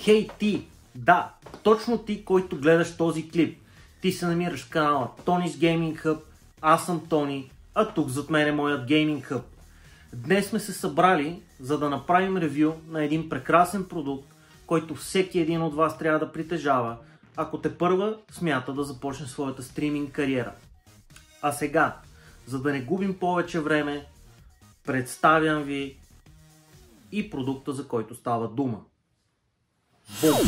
Хей ти! Да, точно ти, който гледаш този клип. Ти се намираш в канала Tony's Gaming Hub, аз съм Тони, а тук зад мен е моят Gaming Hub. Днес сме се събрали, за да направим ревю на един прекрасен продукт, който всеки един от вас трябва да притежава, ако тепърва смята да започне своята стриминг кариера. А сега, за да не губим повече време, представям ви и продукта, за който става дума. Бум!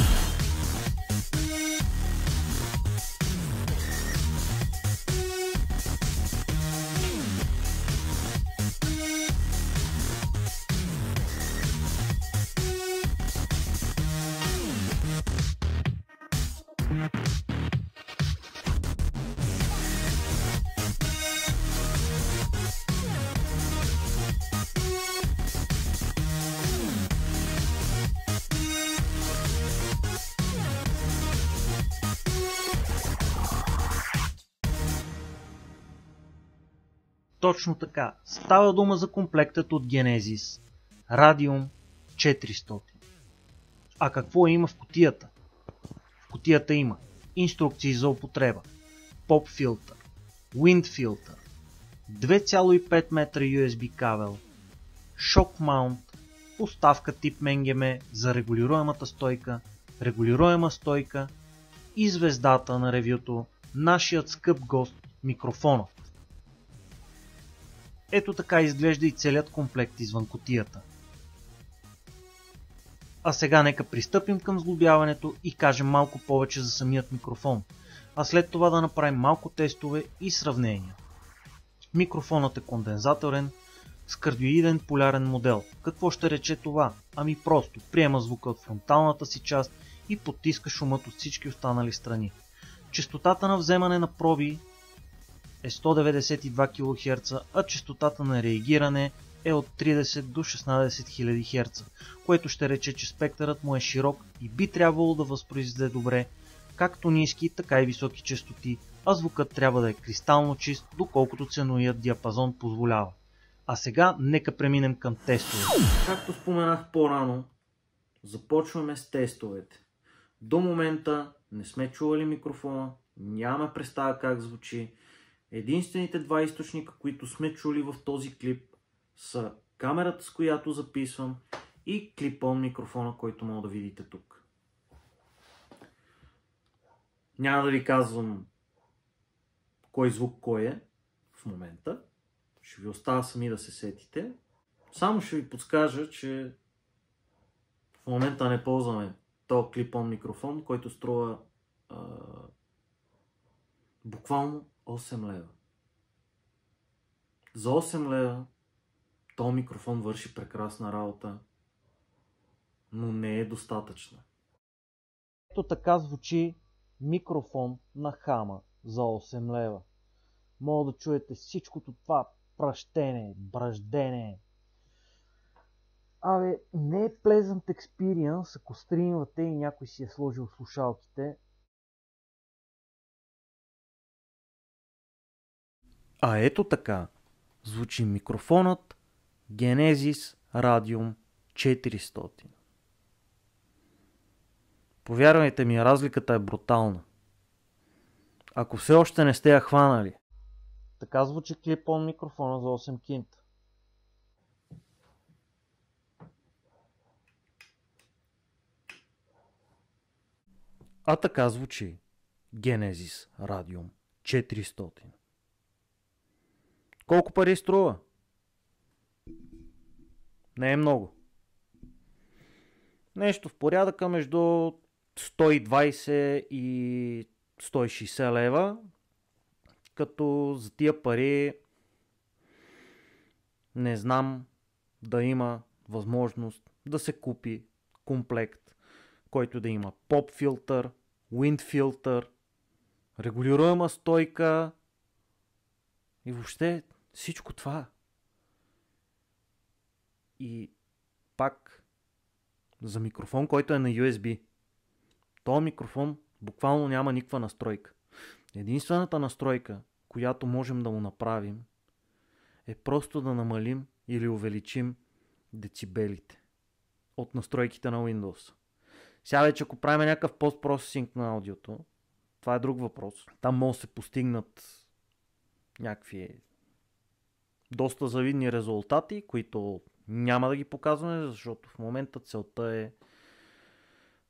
Точно така. Става дума за комплектът от Genesis Radium 400. А какво има в кутията? В кутията има инструкции за употреба, поп филтър, wind филтър, 2,5 метра USB кабел, шок маунт, поставка тип Менгеме за регулируемата стойка, регулируема стойка и звездата на ревюто, нашият скъп гост микрофонът. Ето така изглежда и целият комплект извън кутията. А сега нека пристъпим към сглобяването и кажем малко повече за самият микрофон, а след това да направим малко тестове и сравнения. Микрофонът е кондензаторен с кардиоиден полярен модел. Какво ще рече това? Ами просто приема звука от фронталната си част и потиска шумът от всички останали страни. Честотата на вземане на проби е 192 кГц, а честотата на реагиране е от 30 до 16 000 Hz, което ще рече, че спектърът му е широк и би трябвало да възпроизведе добре както ниски, така и високи честоти, а звукът трябва да е кристално чист, доколкото ценовият диапазон позволява. А сега нека преминем към тестове. Както споменах по-рано, започваме с тестовете. До момента не сме чували микрофона, нямаме представа как звучи. Единствените два източника, които сме чули в този клип, са камерата, с която записвам, и клипон микрофона, който мога да видите тук. Няма да ви казвам кой звук кой е в момента. Ще ви оставя сами да се сетите. Само ще ви подскажа, че в момента не ползваме този клипон микрофон, който струва буквално 8 лева. За 8 лева този микрофон върши прекрасна работа, но не е достатъчна. Ето така звучи микрофон на Хама за 8 лева. Мога да чуете всичкото това пръщене, бръждене. Абе, не е pleasant experience, ако стримвате и някой си е сложил слушалките. А ето така звучи микрофонът Genesis Radium 400. Повярвайте ми, разликата е брутална. Ако все още не сте я хванали. Така звучи клипон микрофона за 8 кинта. А така звучи Genesis Radium 400. Колко пари струва? Не е много. Нещо в порядъка между 120 и 160 лева, като за тия пари не знам да има възможност да се купи комплект, който да има поп филтър, wind филтър, регулируема стойка и въобще всичко това. И пак за микрофон, който е на USB. Този микрофон буквално няма никаква настройка. Единствената настройка, която можем да му направим, е просто да намалим или увеличим децибелите от настройките на Windows. Сега вече ако правим някакъв постпроцесинг на аудиото, това е друг въпрос. Там може да се постигнат някакви доста завидни резултати, които няма да ги показваме, защото в момента целта е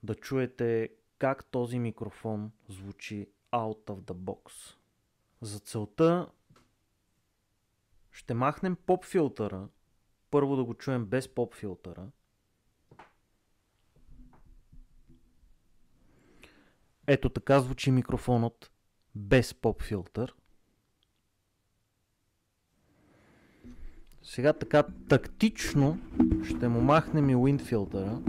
да чуете как този микрофон звучи out of the box. За целта ще махнем поп филтъра. Първо да го чуем без поп филтъра. Ето така звучи микрофонът без поп филтър. Сега така тактично ще му махнем и wind филтъра.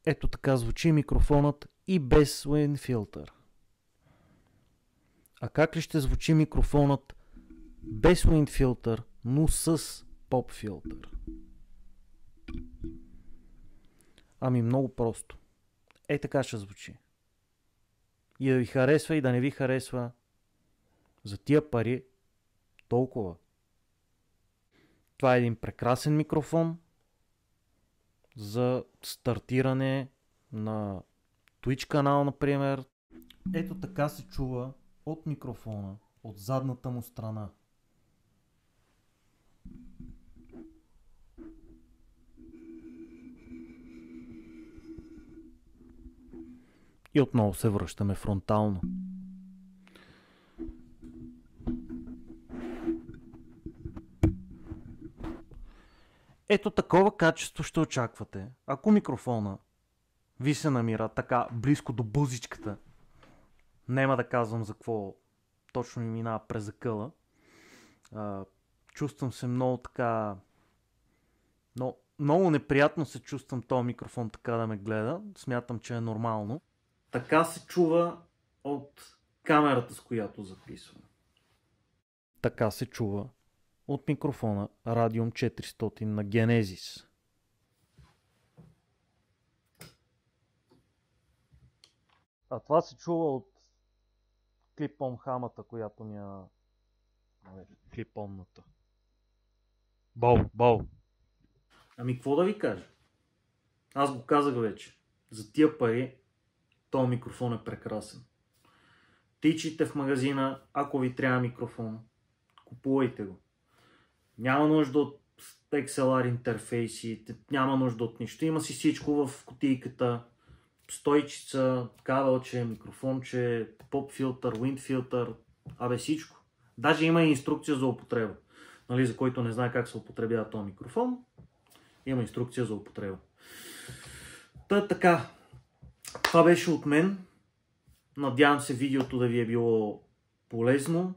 Ето така звучи микрофонът и без wind филтър. А как ли ще звучи микрофонът без wind филтър, но с поп филтър? Ами много просто. Е така ще звучи. И да ви харесва, и да не ви харесва. За тия пари толкова. Това е един прекрасен микрофон за стартиране на Twitch канал, например. Ето така се чува от микрофона, от задната му страна. И отново се връщаме фронтално. Ето такова качество ще очаквате, ако микрофона ви се намира така близко до бузичката. Няма да казвам за какво точно ми минава през закъла. Чувствам се много така... Много неприятно се чувствам този микрофон така да ме гледа. Смятам, че е нормално. Така се чува от камерата, с която записвам. Така се чува от микрофона Radium 400 на Genesis. А това се чува от клип-он хамата, която ми е клип-онната. Бол. Ами какво да ви кажа? Аз го казах вече. За тия пари този микрофон е прекрасен. Тичайте в магазина, ако ви трябва микрофон, купувайте го. Няма нужда от XLR интерфейси, няма нужда от нищо. Има си всичко в кутийката. Стойчица, кабелче, микрофонче, поп филтър, wind филтър, всичко. Даже има и инструкция за употреба. Нали, за който не знае как се употребява този микрофон, има инструкция за употреба. Така, това беше от мен. Надявам се видеото да ви е било полезно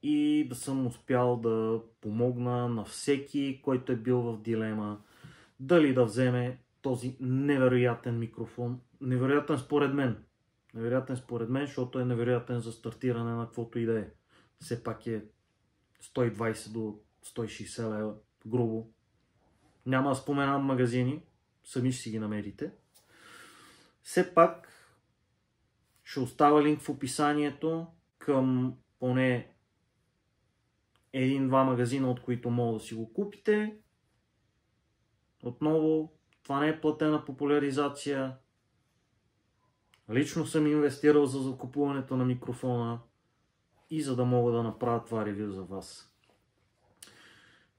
и да съм успял да помогна на всеки, който е бил в дилема дали да вземе този невероятен микрофон. Невероятен според мен. Невероятен според мен, защото е невероятен за стартиране на каквото и да е. Все пак е 120 до 160 лева, грубо. Няма да споменам магазини, сами ще си ги намерите. Все пак ще оставя линк в описанието към поне един-два магазина, от които мога да си го купите. Отново, това не е платена популяризация. Лично съм инвестирал за закупуването на микрофона и за да мога да направя това ревю за вас.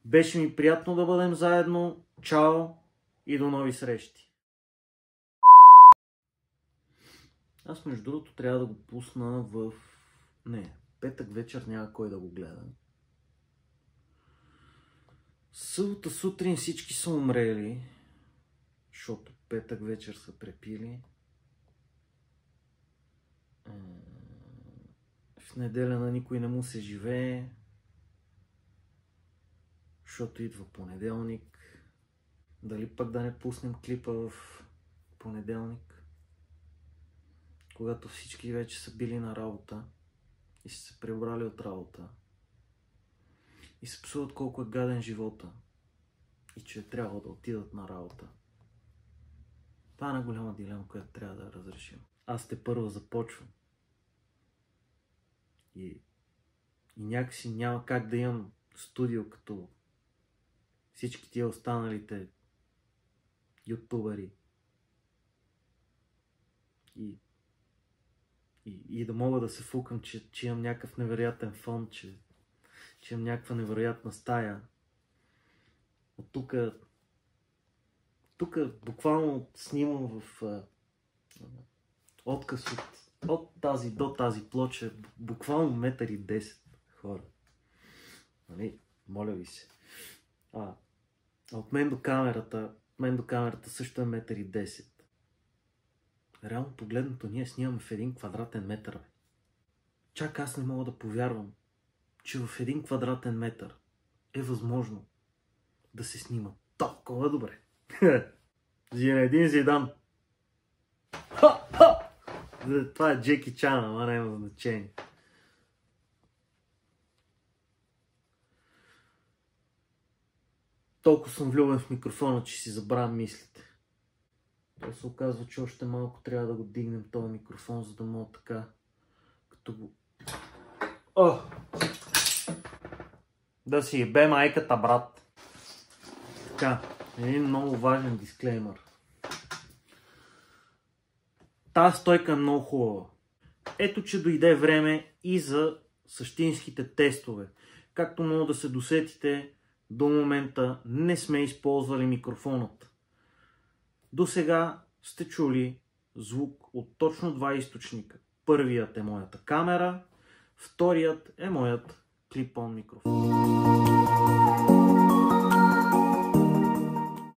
Беше ми приятно да бъдем заедно. Чао и до нови срещи! Аз между другото трябва да го пусна в... петък вечер няма кой да го гледа. Събота сутрин всички са умрели, защото петък вечер са препили. В неделя на никой не му се живее, защото идва понеделник. Дали пък да не пуснем клипа в понеделник, когато всички вече са били на работа и са се прибрали от работа и се псуват колко е гаден живота и че трябва да отидат на работа. Това е една голяма дилема, която трябва да разрешим. Аз тепърва започвам. И някакси няма как да имам студио, като всички тия останалите ютубери. И да мога да се фукам, че имам някакъв невероятен фон, че имам някаква невероятна стая. От тук буквално снимам в отказ от тази до тази плоча, буквално 1,10 м, хора. Нали? Моля ви се. От мен до камерата също е 1,10 м. Реално погледнато ние снимаме в 1 квадратен метър. Бе. Чак аз не мога да повярвам, че в 1 квадратен метър е възможно да се снима толкова добре. Зинедин Зидан. Това е Джеки Чан, ама няма значение. Толкова съм влюбен в микрофона, че си забравям мислите. То се оказва, че още малко трябва да го дигнем този микрофон, за да мога така, като го... Да си ебе майката, брат. Така, един много важен дисклеймър. Тази стойка е много хубава. Ето, че дойде време и за същинските тестове. Както мога да се досетите, до момента не сме използвали микрофонът. До сега сте чули звук от точно два източника. Първият е моята камера, вторият е моят клип-он микрофон.